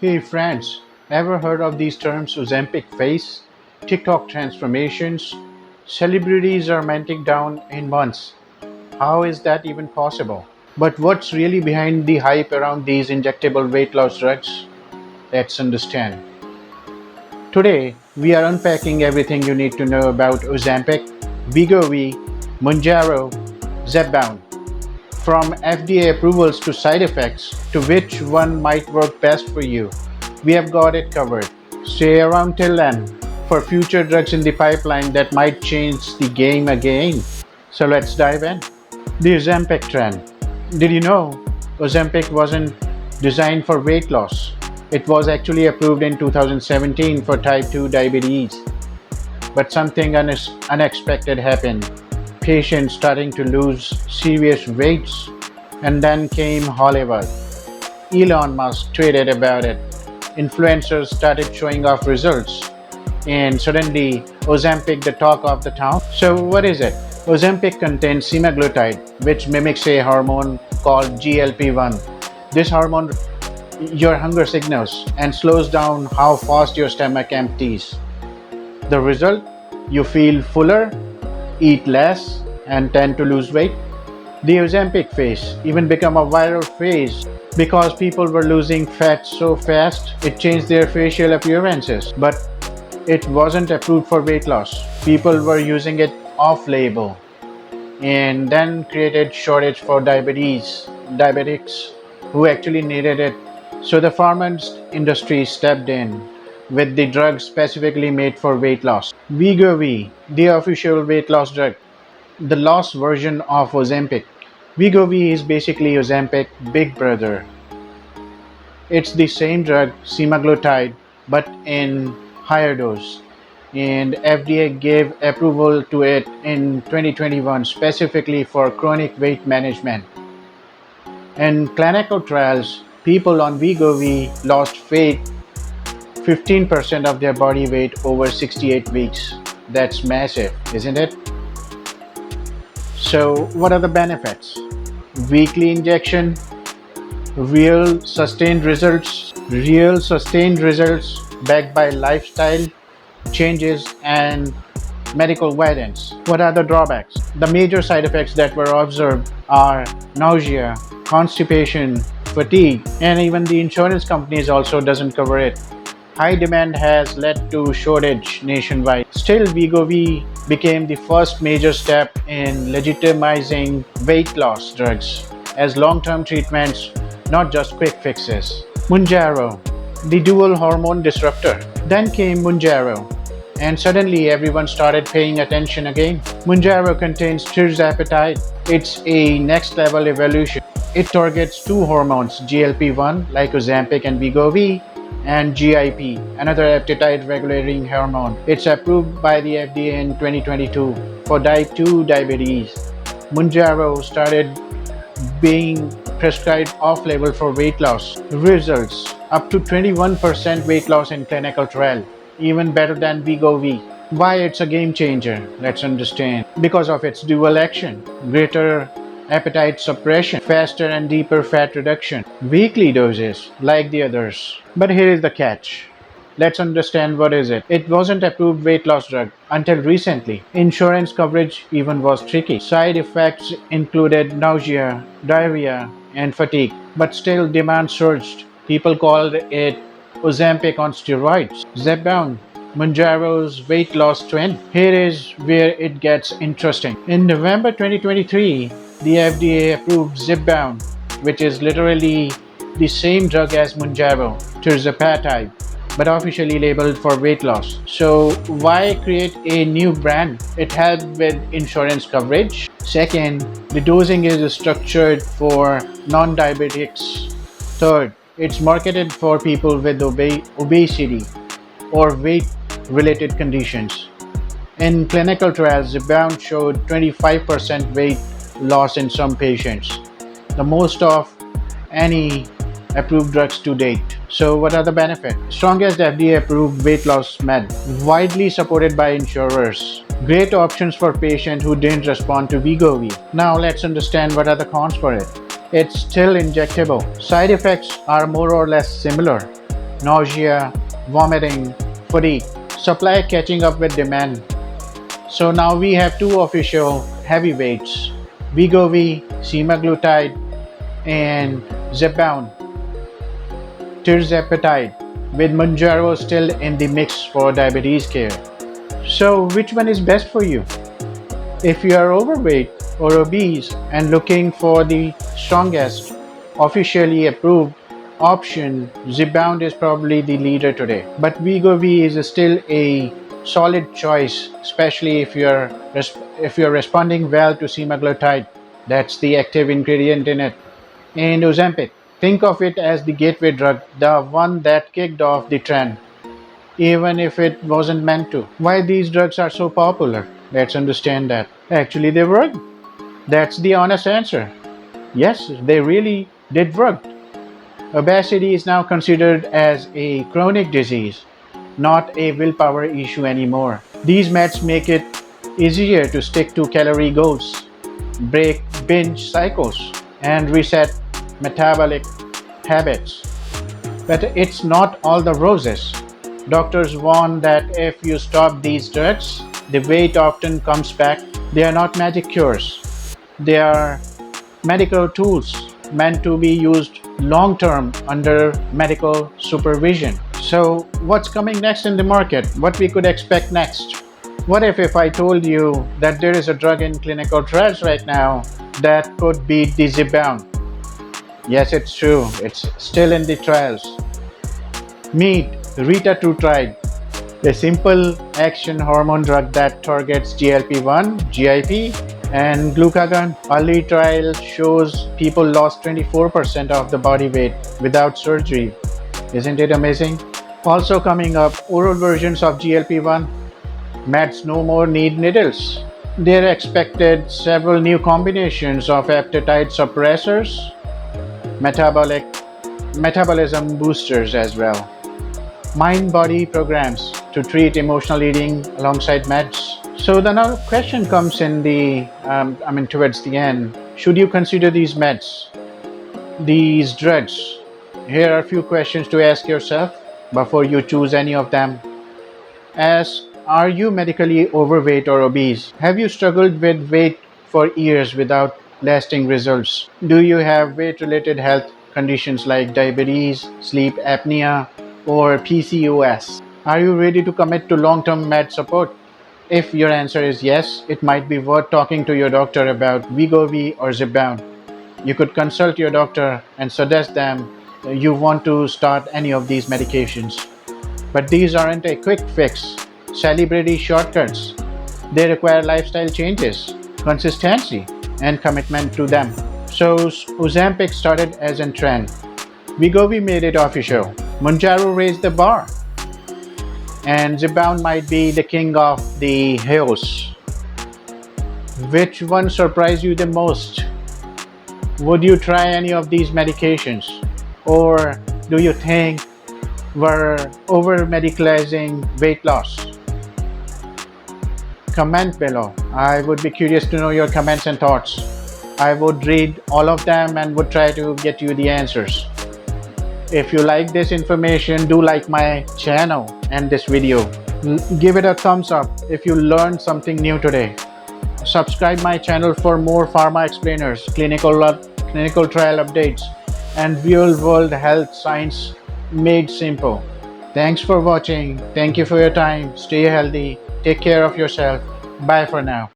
Hey friends, ever heard of these terms Ozempic face, TikTok transformations? Celebrities are melting down in months. How is that even possible? But what's really behind the hype around these injectable weight loss drugs? Let's understand. Today, we are unpacking everything you need to know about Ozempic, Wegovy, Mounjaro, Zepbound. From FDA approvals to side effects to which one might work best for you, we have got it covered. Stay around till then for future drugs in the pipeline that might change the game again. So let's dive in. The Ozempic trend. Did you know Ozempic wasn't designed for weight loss? It was actually approved in 2017 for type 2 diabetes. But something unexpected happened. Patients starting to lose serious weights. And then came Hollywood. Elon Musk tweeted about it. Influencers started showing off results. And suddenly, Ozempic the talk of the town. So what is it? Ozempic contains semaglutide, which mimics a hormone called GLP-1. This hormone your hunger signals and slows down how fast your stomach empties. The result? You feel fuller, eat less, and tend to lose weight. The Ozempic phase even became a viral phase because people were losing fat so fast it changed their facial appearances. But it wasn't approved for weight loss. People were using it off-label and then created shortage for diabetics who actually needed it. So the pharma industry stepped in with the drug specifically made for weight loss. Wegovy, the official weight loss drug, the lost version of Ozempic. Wegovy is basically Ozempic Big Brother. It's the same drug, semaglutide, but in higher dose. And FDA gave approval to it in 2021 specifically for chronic weight management. In clinical trials, people on Wegovy lost weight 15% of their body weight over 68 weeks. That's massive, isn't it? So, what are the benefits? Weekly injection, real sustained results backed by lifestyle changes and medical guidance. What are the drawbacks? The major side effects that were observed are nausea, constipation, fatigue, and even the insurance companies also doesn't cover it. High demand has led to shortage nationwide. Still, Wegovy became the first major step in legitimizing weight loss drugs as long-term treatments, not just quick fixes. Mounjaro, the dual hormone disruptor. Then came Mounjaro, and suddenly everyone started paying attention again. Mounjaro contains Tirzepatide. It's a next-level evolution. It targets two hormones, GLP-1 like Ozempic and Wegovy, and GIP, another appetite regulating hormone. It's approved by the FDA in 2022 for type 2 diabetes. Mounjaro started being prescribed off-label for weight loss. Results: up to 21% weight loss in clinical trial, even better than Wegovy. Why it's a game changer? Let's understand. Because of its dual action, greater appetite suppression, faster and deeper fat reduction, weekly doses like the others. But here is the catch. Let's understand what is it. It wasn't approved weight loss drug until recently. Insurance coverage even was tricky. Side effects included nausea, diarrhea, and fatigue. But still demand surged. People called it Ozempic on steroids. Zepbound, Mounjaro's weight loss trend. Here is where it gets interesting. In November 2023, the FDA approved Zepbound, which is literally the same drug as Mounjaro, Tirzepatide, but officially labeled for weight loss. So why create a new brand? It helped with insurance coverage. Second, the dosing is structured for non-diabetics. Third, it's marketed for people with obesity or weight-related conditions. In clinical trials, Zepbound showed 25% weight loss in some patients, the most of any approved drugs to date. So what are the benefits? Strongest FDA-approved weight loss med, widely supported by insurers. Great options for patients who didn't respond to Wegovy. Now let's understand what are the cons for it. It's still injectable. Side effects are more or less similar. nausea, vomiting, fatigue. Supply catching up with demand. So now we have two official heavyweights, Wegovy, Semaglutide, and Zepbound, Tirzepatide, with Mounjaro still in the mix for diabetes care. So which one is best for you? If you are overweight or obese and looking for the strongest, officially approved option, Zepbound is probably the leader today. But Wegovy is still a solid choice, especially if you're responding well to semaglutide. That's the active ingredient in it. And Ozempic. Think of it as the gateway drug, the one that kicked off the trend, even if it wasn't meant to. Why these drugs are so popular? Let's understand that. Actually, they work. That's the honest answer. Yes, they really did work. Obesity is now considered as a chronic disease, not a willpower issue anymore. These meds make it easier to stick to calorie goals, break binge cycles, and reset metabolic habits. But it's not all the roses. Doctors warn that if you stop these drugs, the weight often comes back. They are not magic cures. They are medical tools meant to be used long term under medical supervision. So, what's coming next in the market? What we could expect next? What if I told you that there is a drug in clinical trials right now that could beat the Zepbound? Yes, it's true. It's still in the trials. Meet Retatrutide, a simple action hormone drug that targets GLP-1, GIP, and glucagon. Early trial shows people lost 24% of the body weight without surgery. Isn't it amazing? Also coming up, oral versions of GLP-1 meds no more need needles. They're expected several new combinations of appetite suppressors, metabolism boosters as well. Mind-body programs to treat emotional eating alongside meds. So the now question comes in towards the end. Should you consider these meds, these drugs? Here are a few questions to ask yourself before you choose any of them. Ask, are you medically overweight or obese? Have you struggled with weight for years without lasting results? Do you have weight-related health conditions like diabetes, sleep apnea, or PCOS? Are you ready to commit to long-term med support? If your answer is yes, it might be worth talking to your doctor about Wegovy or Zepbound. You could consult your doctor and suggest them you want to start any of these medications. But these aren't a quick fix, celebrity shortcuts. They require lifestyle changes, consistency, and commitment to them. So Ozempic started as a trend. Wegovy made it official. Mounjaro raised the bar. And Zepbound might be the king of the hills. Which one surprised you the most? Would you try any of these medications? Or do you think we're over medicalizing weight loss? Comment below. I would be curious to know your comments and thoughts. I would read all of them and would try to get you the answers. If you like this information, do like my channel and this video. Give it a thumbs up if you learned something new today. Subscribe my channel for more pharma explainers, clinical trial updates, and real-world health science made simple. Thanks for watching. Thank you for your time. Stay healthy. Take care of yourself. Bye for now.